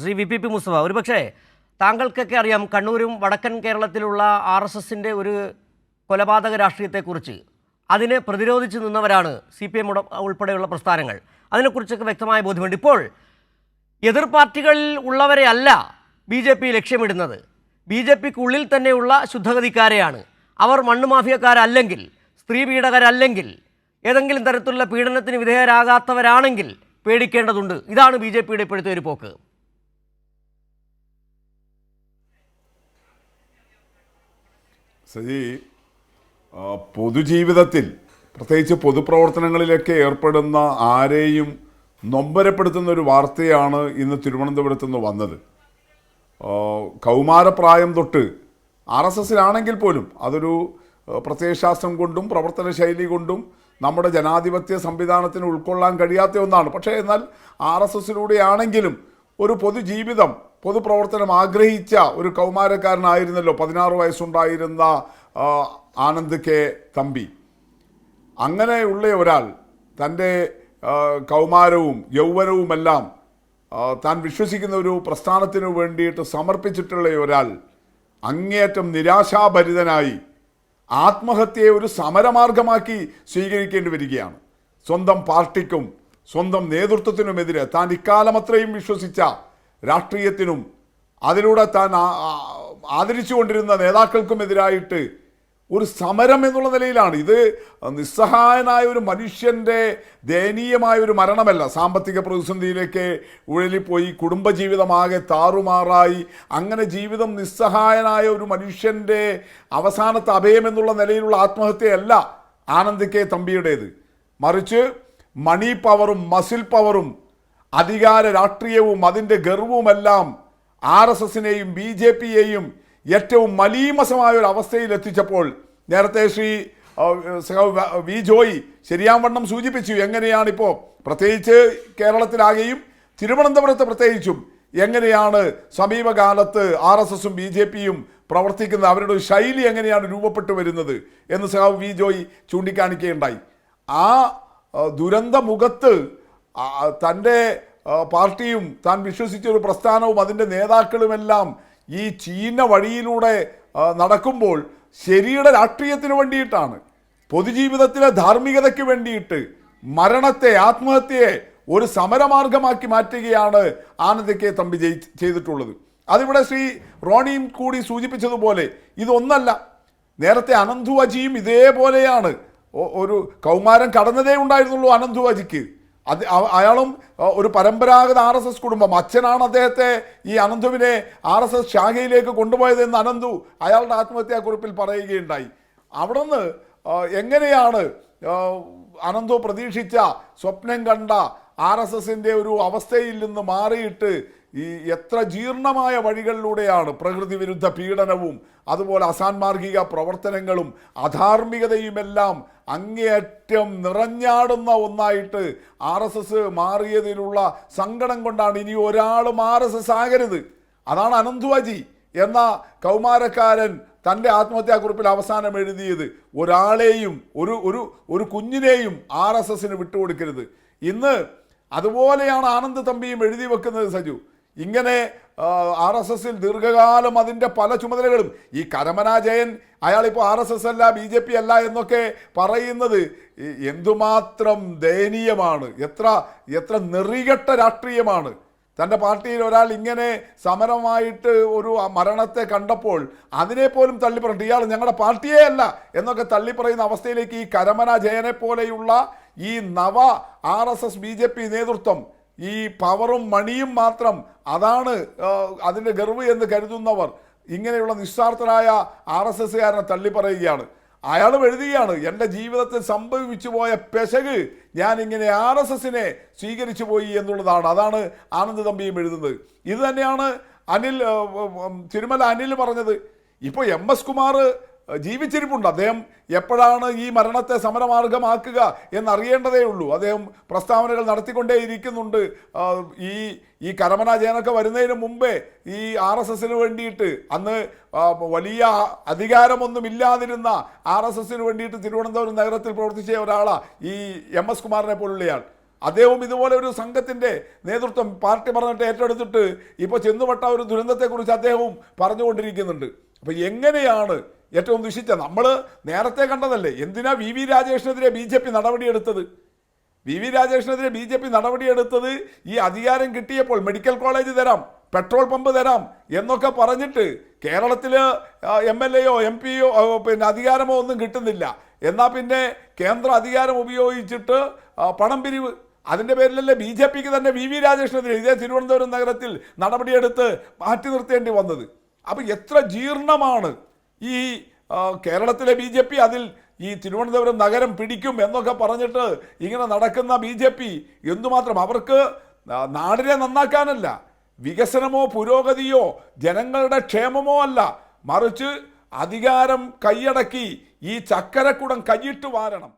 Shri VPP Mustafa, ഒരുപക്ഷേ താങ്കൾക്കൊക്കെ അറിയാം കണ്ണൂരും വടക്കൻ കേരളത്തിലുള്ള RSSന്റെ ഒരു കൊലപാതക രാഷ്ട്രീയത്തെക്കുറിച്ച്. അതിനെ പ്രതിരോധിച്ച് നിന്നവരാണ് CPM ഉൾപ്പെടെയുള്ള പ്രസ്ഥാനങ്ങൾ. അതിനെക്കുറിച്ചൊക്കെ വ്യക്തമായ ബോധ്യമുണ്ട്. ഇപ്പോൾ എതിർ പാർട്ടികളിൽ ഉള്ളവരെ അല്ല BJP ലക്ഷ്യമിടുന്നത്, BJPക്കുള്ളിൽ തന്നെയുള്ള ശുദ്ധഗതിക്കാരെയാണ്. അവർ മണ്ണുമാഫിയക്കാരല്ലെങ്കിൽ, സ്ത്രീ പീഡകരല്ലെങ്കിൽ, ഏതെങ്കിലും തരത്തിലുള്ള പീഡനത്തിന് വിധേയരാകാത്തവരാണെങ്കിൽ പേടിക്കേണ്ടതുണ്ട്. ഇതാണ് BJPയുടെ ഇപ്പോഴത്തെ ഒരു പോക്ക്. സജി, പൊതുജീവിതത്തിൽ പ്രത്യേകിച്ച് പൊതുപ്രവർത്തനങ്ങളിലൊക്കെ ഏർപ്പെടുന്ന ആരെയും നൊമ്പരപ്പെടുത്തുന്ന ഒരു വാർത്തയാണ് ഇന്ന് തിരുവനന്തപുരത്ത് നിന്ന് വന്നത്. കൗമാരപ്രായം തൊട്ട് RSSലാണെങ്കിൽ പോലും അതൊരു പ്രത്യയശാസ്ത്രം കൊണ്ടും പ്രവർത്തന ശൈലി കൊണ്ടും നമ്മുടെ ജനാധിപത്യ സംവിധാനത്തിന് ഉൾക്കൊള്ളാൻ കഴിയാത്ത ഒന്നാണ്. പക്ഷേ എന്നാൽ RSSലൂടെയാണെങ്കിലും ഒരു പൊതുജീവിതം, പൊതുപ്രവർത്തനം ആഗ്രഹിച്ച ഒരു കൗമാരക്കാരനായിരുന്നല്ലോ 16 വയസ്സുണ്ടായിരുന്ന ആനന്ദ് കെ തമ്പി. അങ്ങനെയുള്ള ഒരാൾ തൻ്റെ കൗമാരവും യൗവനവുമെല്ലാം താൻ വിശ്വസിക്കുന്ന ഒരു പ്രസ്ഥാനത്തിനു വേണ്ടിയിട്ട് സമർപ്പിച്ചിട്ടുള്ള ഒരാൾ അങ്ങേയറ്റം നിരാശാഭരിതനായി ആത്മഹത്യയെ ഒരു സമരമാർഗമാക്കി സ്വീകരിക്കേണ്ടി വരികയാണ്. സ്വന്തം പാർട്ടിക്കും സ്വന്തം നേതൃത്വത്തിനുമെതിരെ, താൻ ഇക്കാലം അത്രയും വിശ്വസിച്ച രാഷ്ട്രീയത്തിനും അതിലൂടെ താൻ ആദരിച്ചുകൊണ്ടിരുന്ന നേതാക്കൾക്കുമെതിരായിട്ട് ഒരു സമരം എന്നുള്ള നിലയിലാണ് ഇത്. നിസ്സഹായനായ ഒരു മനുഷ്യൻ്റെ ദയനീയമായ ഒരു മരണമല്ല. സാമ്പത്തിക പ്രതിസന്ധിയിലേക്ക് ഉഴലിപ്പോയി, കുടുംബജീവിതമാകെ താറുമാറായി, അങ്ങനെ ജീവിതം നിസ്സഹായനായ ഒരു മനുഷ്യൻ്റെ അവസാനത്തെ അഭയം എന്നുള്ള നിലയിലുള്ള ആത്മഹത്യയല്ല ആനന്ദ് കെ തമ്പിയുടേത്. മറിച്ച് മണി പവറും മസിൽ പവറും അധികാര രാഷ്ട്രീയവും അതിൻ്റെ ഗർവുമെല്ലാം RSSനെയും BJPയെയും ഏറ്റവും മലീമസമായ ഒരു അവസ്ഥയിൽ എത്തിച്ചപ്പോൾ നേരത്തെ ശ്രീ വി ജോയി ശരിയാവണ്ണം സൂചിപ്പിച്ചു എങ്ങനെയാണിപ്പോൾ പ്രത്യേകിച്ച് കേരളത്തിലാകെയും തിരുവനന്തപുരത്ത് പ്രത്യേകിച്ചും എങ്ങനെയാണ് സമീപകാലത്ത് RSSും BJPയും പ്രവർത്തിക്കുന്നത്, അവരുടെ ഒരു ശൈലി എങ്ങനെയാണ് രൂപപ്പെട്ടു വരുന്നത് എന്ന് വി ജോയി ചൂണ്ടിക്കാണിക്കുകയുണ്ടായി. ആ ദുരന്ത മുഖത്ത് തൻ്റെ പാർട്ടിയും താൻ വിശ്വസിച്ച ഒരു പ്രസ്ഥാനവും അതിൻ്റെ നേതാക്കളുമെല്ലാം ഈ ചീന വഴിയിലൂടെ നടക്കുമ്പോൾ ശരിയുടെ രാഷ്ട്രീയത്തിന് വേണ്ടിയിട്ടാണ്, പൊതുജീവിതത്തിലെ ധാർമ്മികതയ്ക്ക് വേണ്ടിയിട്ട് മരണത്തെ, ആത്മഹത്യയെ ഒരു സമരമാർഗമാക്കി മാറ്റുകയാണ് ആനന്ദ് കെ തമ്പി ചെയ്തിട്ടുള്ളത്. അതിവിടെ ശ്രീ റോണിയും കൂടി സൂചിപ്പിച്ചതുപോലെ ഇതൊന്നല്ല, നേരത്തെ അനന്തു അജിയും ഇതേപോലെയാണ്. ഒരു കൗമാരം കടന്നതേ ഉണ്ടായിരുന്നുള്ളൂ അനന്തു അജിക്ക്. അയാളും ഒരു പരമ്പരാഗത RSS കുടുംബം. അച്ഛനാണ് അദ്ദേഹത്തെ, ഈ അനന്തുവിനെ RSS ശാഖയിലേക്ക് കൊണ്ടുപോയതെന്ന് അനന്തു അയാളുടെ ആത്മഹത്യാക്കുറിപ്പിൽ പറയുകയുണ്ടായി. അവിടെ നിന്ന് എങ്ങനെയാണ് അനന്തു പ്രതീക്ഷിച്ച, സ്വപ്നം കണ്ട RSSൻ്റെ ഒരു അവസ്ഥയിൽ നിന്ന് മാറിയിട്ട് ഈ എത്ര ജീർണമായ വഴികളിലൂടെയാണ് പ്രകൃതി വിരുദ്ധ പീഡനവും അതുപോലെ അസാൻമാർഗിക പ്രവർത്തനങ്ങളും അധാർമികതയുമെല്ലാം അങ്ങേയറ്റം നിറഞ്ഞാടുന്ന ഒന്നായിട്ട് RSS മാറിയതിലുള്ള സങ്കടം കൊണ്ടാണ് ഇനി ഒരാളും RSS ആകരുത്. അതാണ് അനന്തു അജി എന്ന കൗമാരക്കാരൻ തൻ്റെ ആത്മഹത്യാക്കുറിപ്പിൽ അവസാനം എഴുതിയത്. ഒരാളെയും ഒരു കുഞ്ഞിനെയും RSSന് വിട്ടുകൊടുക്കരുത്. ഇന്ന് അതുപോലെയാണ് ആനന്ദ് തമ്പിയും എഴുതി വെക്കുന്നത്. സജു, ഇങ്ങനെ RSSൽ ദീർഘകാലം അതിൻ്റെ പല ചുമതലകളും, ഈ കരമന ജയൻ അയാളിപ്പോൾ RSS അല്ല BJP അല്ല എന്നൊക്കെ പറയുന്നത് എന്തുമാത്രം ദയനീയമാണ്, എത്ര നെറികെട്ട രാഷ്ട്രീയമാണ്. തൻ്റെ പാർട്ടിയിൽ ഒരാൾ ഇങ്ങനെ സമരമായിട്ട് ഒരു മരണത്തെ കണ്ടപ്പോൾ അതിനെപ്പോലും തള്ളിപ്പറഞ്ഞിട്ട് ഇയാൾ ഞങ്ങളുടെ പാർട്ടിയേ അല്ല എന്നൊക്കെ തള്ളിപ്പറയുന്ന അവസ്ഥയിലേക്ക് ഈ കരമന ജയനെ പോലെയുള്ള ഈ നവ RSS BJP നേതൃത്വം, ഈ പവറും മണിയും മാത്രം അതാണ് അതിൻ്റെ ഗർവ് എന്ന് കരുതുന്നവർ ഇങ്ങനെയുള്ള നിസ്വാർത്ഥരായ RSSകാരനെ തള്ളിപ്പറയുകയാണ്. അയാളും എഴുതുകയാണ്, എൻ്റെ ജീവിതത്തിൽ സംഭവിച്ചു പോയ പെശക് ഞാനിങ്ങനെ RSSനെ സ്വീകരിച്ചു പോയി എന്നുള്ളതാണ്. അതാണ് ആനന്ദ് തമ്പിയും എഴുതുന്നത്. ഇത് തന്നെയാണ് തിരുമല അനിൽ പറഞ്ഞത്. ഇപ്പോൾ MS കുമാർ ജീവിച്ചിരിപ്പുണ്ട്. അദ്ദേഹം എപ്പോഴാണ് ഈ മരണത്തെ സമരമാർഗമാക്കുക എന്നറിയേണ്ടതേ ഉള്ളൂ. അദ്ദേഹം പ്രസ്താവനകൾ നടത്തിക്കൊണ്ടേയിരിക്കുന്നുണ്ട്. ഈ കരമന ജയനൊക്കെ വരുന്നതിന് മുമ്പേ ഈ RSSന് വേണ്ടിയിട്ട്, അന്ന് വലിയ അധികാരമൊന്നുമില്ലാതിരുന്ന RSSന് വേണ്ടിയിട്ട് തിരുവനന്തപുരം നഗരത്തിൽ പ്രവർത്തിച്ച ഒരാളാണ് ഈ MS കുമാറിനെ പോലുള്ളയാൾ. അദ്ദേഹം ഇതുപോലെ ഒരു സംഘത്തിൻ്റെ നേതൃത്വം പാർട്ടി പറഞ്ഞിട്ട് ഏറ്റെടുത്തിട്ട് ഇപ്പോൾ ചെന്നുപെട്ട ഒരു ദുരന്തത്തെക്കുറിച്ച് അദ്ദേഹവും പറഞ്ഞുകൊണ്ടിരിക്കുന്നുണ്ട്. അപ്പം എങ്ങനെയാണ് ഏറ്റവും ദുഷിച്ച നമ്മൾ നേരത്തെ കണ്ടതല്ലേ, എന്തിനാ വി വി രാജേഷിനെതിരെ ബി ജെ പി നടപടിയെടുത്തത്? വി വി രാജേഷിനെതിരെ ബി ജെ പി നടപടിയെടുത്തത് ഈ അധികാരം കിട്ടിയപ്പോൾ മെഡിക്കൽ കോളേജ് തരാം, പെട്രോൾ പമ്പ് തരാം എന്നൊക്കെ പറഞ്ഞിട്ട് കേരളത്തിൽ MLA യോ MP യോ പിന്നെ അധികാരമോ ഒന്നും കിട്ടുന്നില്ല, എന്നാൽ പിന്നെ കേന്ദ്ര അധികാരം ഉപയോഗിച്ചിട്ട് പണം പിരിവ്, അതിൻ്റെ പേരിലല്ലേ ബി ജെ പിക്ക് തന്നെ വി വി രാജേഷിനെതിരെ ഇതേ തിരുവനന്തപുരം നഗരത്തിൽ നടപടിയെടുത്ത് മാറ്റി നിർത്തേണ്ടി വന്നത്. അപ്പം എത്ര ജീർണമാണ് ഈ കേരളത്തിലെ ബി ജെ പി, അതിൽ ഈ തിരുവനന്തപുരം നഗരം പിടിക്കും എന്നൊക്കെ പറഞ്ഞിട്ട് ഇങ്ങനെ നടക്കുന്ന ബി ജെ പി എന്തുമാത്രം അവർക്ക് നാടിനെ നന്നാക്കാനല്ല, വികസനമോ പുരോഗതിയോ ജനങ്ങളുടെ ക്ഷേമമോ അല്ല, മറിച്ച് അധികാരം കൈയടക്കി ഈ ചക്കരക്കുടം കൈയിട്ട് വാരണം.